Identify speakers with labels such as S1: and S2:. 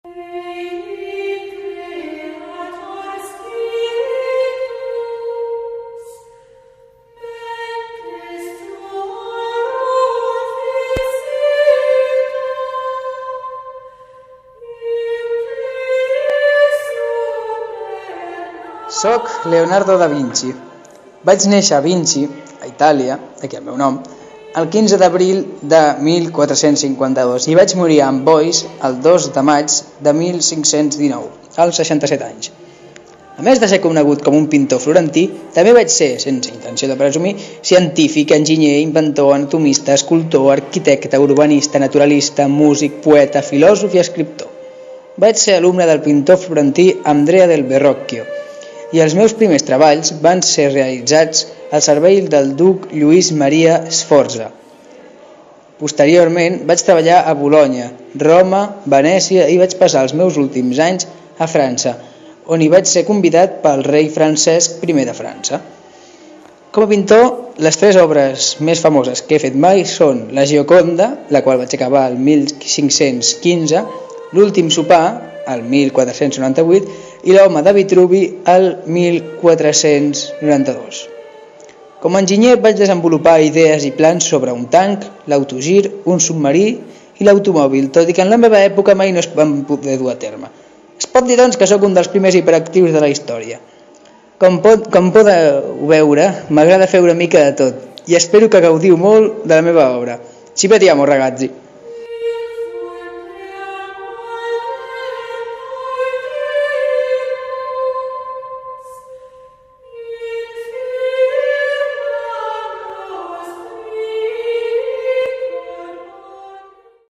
S1: Soc Leonardo da Vinci. Vaig néixer a Vinci, a Itàlia, d'aquí el meu nom, el 15 d'abril de 1452 i vaig morir a Amboise el 2 de maig de 1519, als 67 anys. A més de ser conegut com un pintor florentí, també vaig ser, sense intenció de presumir, científic, enginyer, inventor, anatomista, escultor, arquitecte, urbanista, naturalista, músic, poeta, filòsof i escriptor. Vaig ser alumne del pintor florentí Andrea del Verrocchio, i els meus primers treballs van ser realitzats al servei del duc Lluís Maria Sforza. Posteriorment vaig treballar a Bolonya, Roma, Venècia i vaig passar els meus últims anys a França, on hi vaig ser convidat pel rei Francesc I de França. Com a pintor, les 3 obres més famoses que he fet mai són La Gioconda, la qual vaig acabar el 1515, L'últim sopar, el 1498, i L'home de Vitruvi, el 1492. Com a enginyer vaig desenvolupar idees i plans sobre un tanc, l'autogir, un submarí i l'automòbil, tot i que en la meva època mai no es van poder dur a terme. Es pot dir, doncs, que sóc un dels primers hiperactius de la història. Com podeu veure, m'agrada fer una mica de tot i espero que gaudiu molt de la meva obra. Ci vediamo, ragazzi!